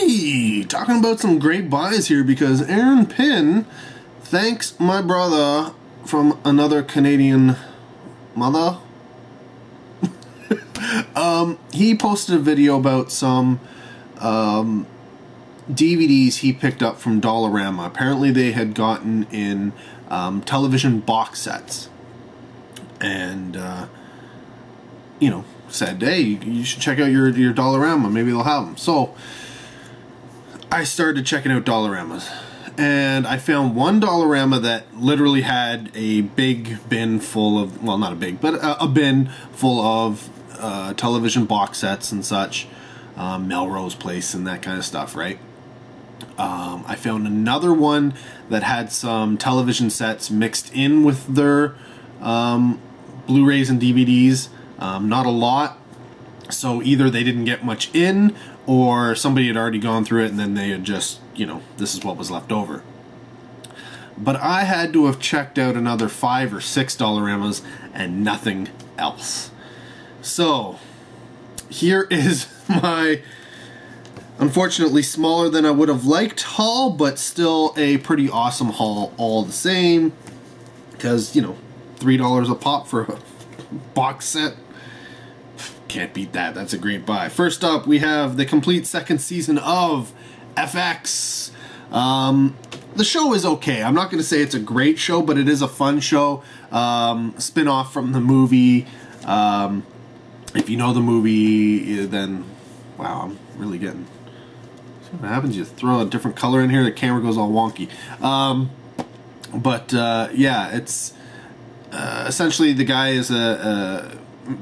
Hey, talking about some great buys here because Aaron Pynn thanks my brother from another Canadian mother. He posted a video about some DVDs he picked up from Dollarama. Apparently they had gotten in television box sets. And, said, hey, you should check out your Dollarama. Maybe they'll have them. So I started checking out Dollaramas. And I found one Dollarama that literally had a big bin full of, well, not a big, but a bin full of television box sets and such. Melrose Place and that kind of stuff, right? I found another one that had some television sets mixed in with their Blu-rays and DVDs. Not a lot. So either they didn't get much in, or somebody had already gone through it and then they had just, this is what was left over. But I had to have checked out another 5 or 6 Dollaramas and nothing else. So here is my, unfortunately smaller than I would have liked haul, but still a pretty awesome haul all the same. Because, $3 a pop for a box set. Can't beat that. That's a great buy. First up, we have the complete second season of FX. The show is okay. I'm not going to say it's a great show, but it is a fun show. Spin-off from the movie. If you know the movie, then, wow, I'm really getting... See what happens? You throw a different color in here, the camera goes all wonky. Yeah, it's... essentially, the guy is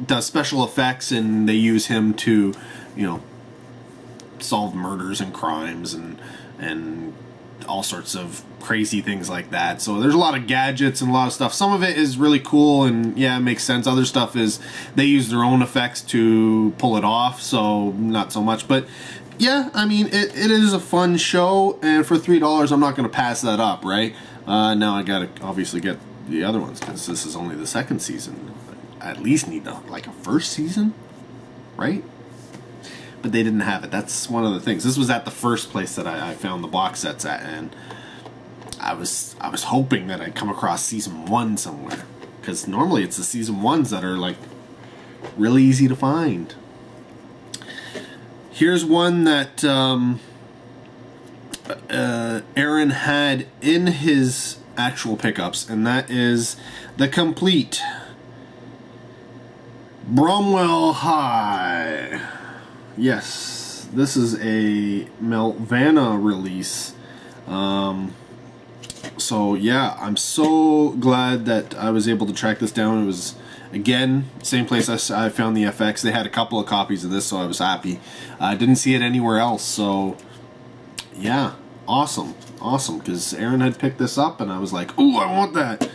does special effects, and they use him to, solve murders and crimes and all sorts of crazy things like that. So there's a lot of gadgets and a lot of stuff. Some of it is really cool, and yeah, it makes sense. Other stuff is they use their own effects to pull it off, so not so much. But yeah, I mean, it is a fun show, and for $3, I'm not going to pass that up, right? Now I got to obviously get the other ones because this is only the second season. I at least need a first season, right? But they didn't have it. That's one of the things. This was at the first place that I found the box sets at, and I was hoping that I'd come across season 1 somewhere, because normally it's the season 1s that are really easy to find. Here's one that Aaron had in his actual pickups, and that is the complete Bromwell High. Yes, this is a Melvana release. So yeah, I'm so glad that I was able to track this down. It was, again, same place I found the FX. They had a couple of copies of this, so I was happy. I didn't see it anywhere else, so yeah, awesome, because Aaron had picked this up, and I was like, ooh, I want that.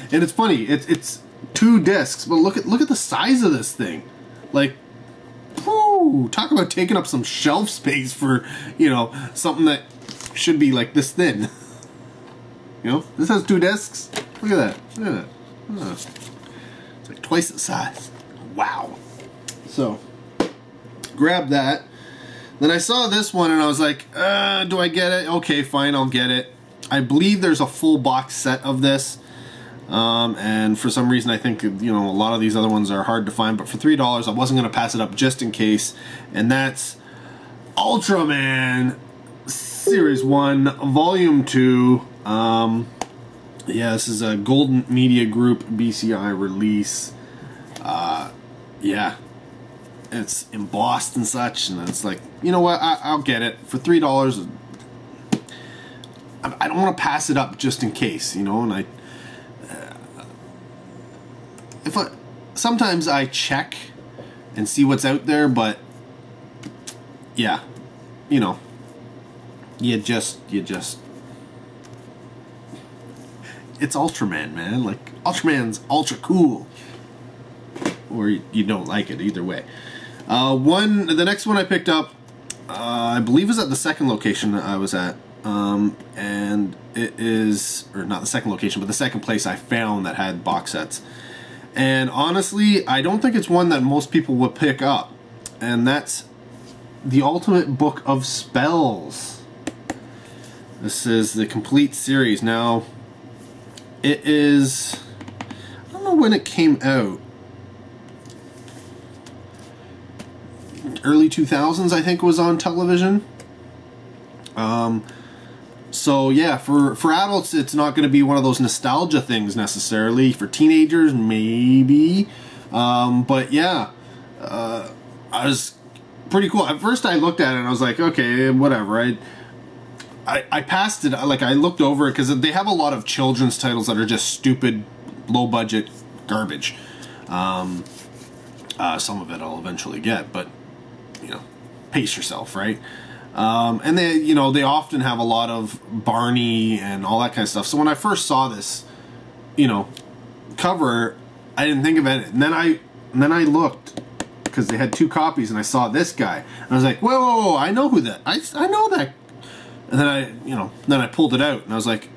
And it's funny, it's 2 discs, but look at the size of this thing. Whoo, talk about taking up some shelf space for, something that should be like this thin. This has 2 discs. Look at that. It's like twice the size. Wow. So, grab that. Then I saw this one and I was like, do I get it? Okay, fine, I'll get it. I believe there's a full box set of this. And for some reason I think, a lot of these other ones are hard to find, but for $3 I wasn't going to pass it up just in case. And that's Ultraman Series 1, Volume 2. Yeah, this is a Golden Media Group BCI release. Yeah. It's embossed and such, and it's like, you know what, I'll get it. For $3, I don't want to pass it up just in case, and sometimes I check and see what's out there, but yeah, you just it's Ultraman, man. Ultraman's ultra cool, or you don't like it, either way. The next one I picked up, I believe is at the second location I was at, and it is, or not the second location, but the second place I found that had box sets. And honestly, I don't think it's one that most people would pick up, and that's The Ultimate Book of Spells. This is the complete series. Now, it is... I don't know when it came out. Early 2000s, I think, was on television. So yeah, for adults, it's not going to be one of those nostalgia things necessarily. For teenagers, maybe. But yeah, I was pretty cool. At first, I looked at it and I was like, okay, whatever. I passed it. Like, I looked over it because they have a lot of children's titles that are just stupid, low budget garbage. Some of it I'll eventually get, but you know, pace yourself, right? And they often have a lot of Barney and all that kind of stuff. So when I first saw this, cover, I didn't think of it. And then I looked, because they had 2 copies, and I saw this guy. And I was like, whoa, I know who that. I know that. And then I pulled it out, and I was like,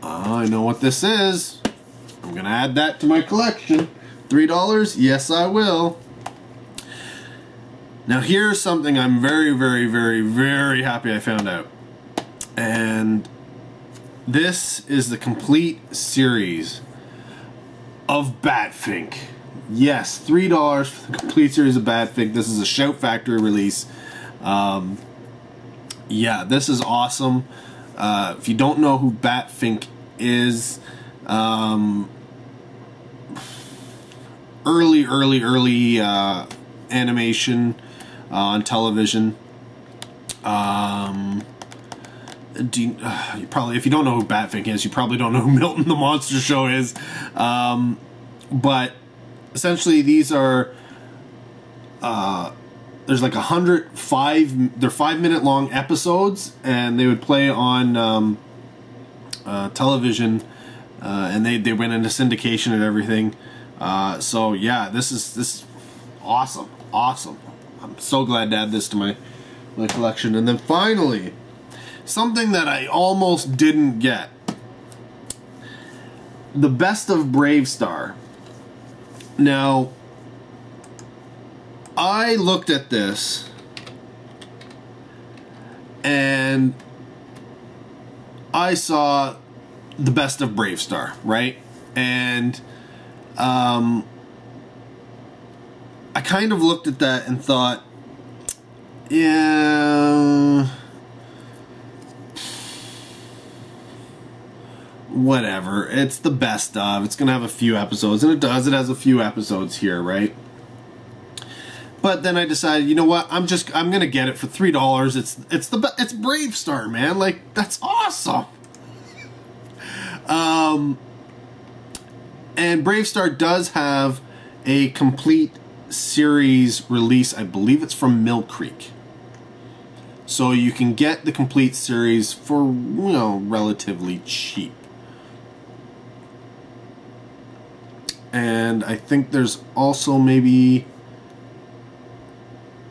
oh, I know what this is. I'm gonna add that to my collection. $3? Yes, I will. Now here's something I'm very, very, very, very happy I found out. And this is the complete series of Batfink. Yes, $3 for the complete series of Batfink. This is a Shout Factory release. Yeah, this is awesome. If you don't know who Batfink is, early animation on television. You probably, if you don't know who Batfink is, you probably don't know who Milton the Monster Show is. But essentially, these are there's like 105. They're 5-minute long episodes, and they would play on television, and they went into syndication and everything. So yeah, this is awesome. I'm so glad to add this to my collection. And then finally, something that I almost didn't get: the Best of Brave Star. Now, I looked at this and I saw the Best of Brave Star, right? And I kind of looked at that and thought, yeah, whatever. It's the best of. It's going to have a few episodes, and it does. It has a few episodes here, right? But then I decided, you know what? I'm going to get it for $3. It's Brave Star, man. Like, that's awesome. And Brave Star does have a complete series release. I believe it's from Mill Creek. So you can get the complete series for, relatively cheap. And I think there's also maybe...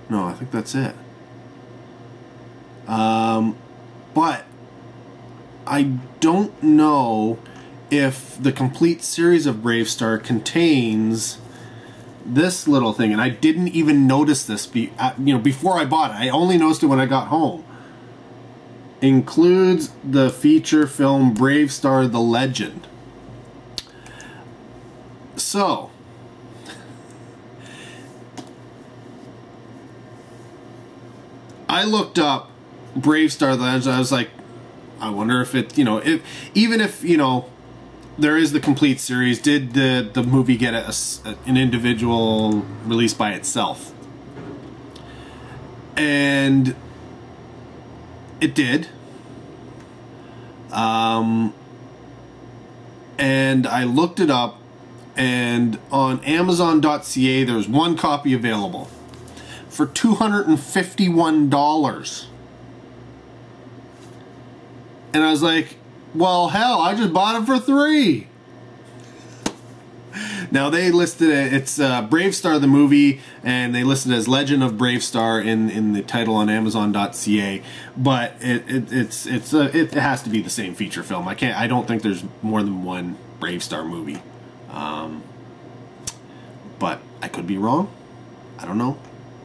No, I think that's it. But I don't know if the complete series of Brave Star contains this little thing, and I didn't even notice this before I bought it. I only noticed it when I got home. Includes the feature film Brave Star: The Legend. So, I looked up Brave Star: The Legend. I was like, I wonder if it, even if there is the complete series, did the movie get an individual release by itself? And it did. And I looked it up, and on Amazon.ca there's one copy available for $251. And I was like, well, hell, I just bought it for $3. Now, they listed it, it's Brave Star the movie, and they listed it as Legend of Brave Star in the title on Amazon.ca, but it has to be the same feature film. I don't think there's more than one Brave Star movie. But I could be wrong. I don't know.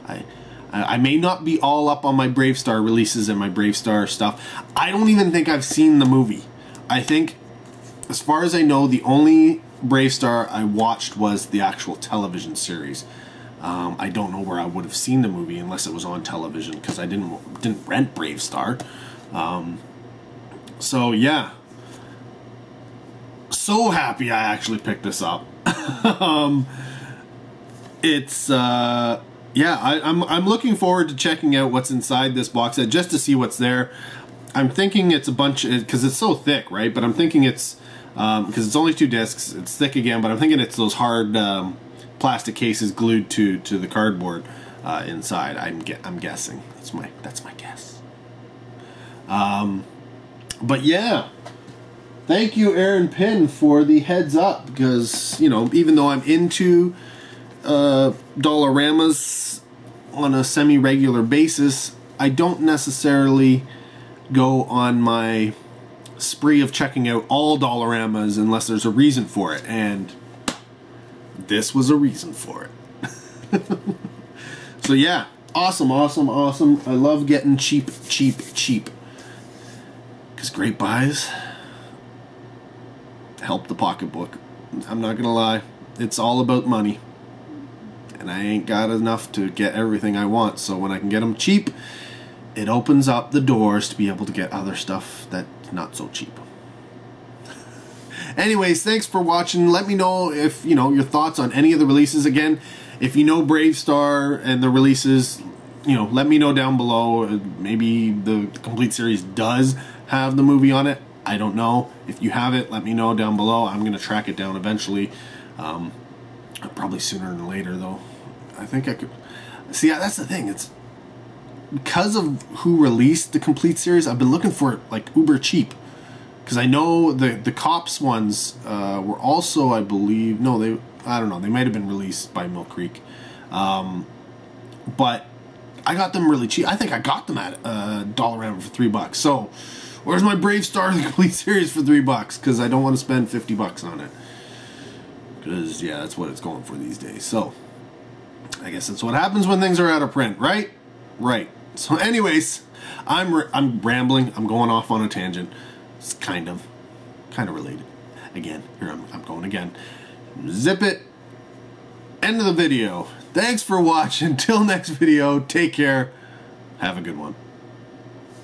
I I may not be all up on my Brave Star releases and my Brave Star stuff. I don't even think I've seen the movie. I think, as far as I know, the only Brave Star I watched was the actual television series. I don't know where I would have seen the movie unless it was on television, because I didn't rent Brave Star. So yeah, so happy I actually picked this up. It's yeah, I'm looking forward to checking out what's inside this box set just to see what's there. I'm thinking it's a bunch, because it's so thick, right? But I'm thinking it's because it's only 2 discs. It's thick again, but I'm thinking it's those hard plastic cases glued to the cardboard inside. I'm guessing. That's my guess. But yeah, thank you, Aaron Pynn, for the heads up, because, you know, even though I'm into Dollaramas on a semi-regular basis, I don't necessarily go on my spree of checking out all Dollaramas unless there's a reason for it, and this was a reason for it. So yeah, awesome. I love getting cheap, because great buys help the pocketbook. I'm not gonna lie, it's all about money, and I ain't got enough to get everything I want, so when I can get them cheap, it opens up the doors to be able to get other stuff that's not so cheap. Anyways, thanks for watching. Let me know if, you know, your thoughts on any of the releases. Again, if you know Brave Star and the releases, you know, let me know down below. Maybe the complete series does have the movie on it. I don't know. If you have it, let me know down below. I'm going to track it down eventually. Probably sooner than later, though. I think I could. See, that's the thing. It's because of who released the complete series, I've been looking for it like uber cheap. Because I know the Cops ones were also, I believe, no, I don't know, they might have been released by Mill Creek. But I got them really cheap. I think I got them at Dollarama for $3. So, where's my Brave Star the complete series for $3? Because I don't want to spend $50 on it. Because, yeah, that's what it's going for these days. So, I guess that's what happens when things are out of print, right? Right. So anyways, I'm rambling. I'm going off on a tangent. It's kind of related. Again, here I'm going again. Zip it. End of the video. Thanks for watching. Till next video. Take care. Have a good one.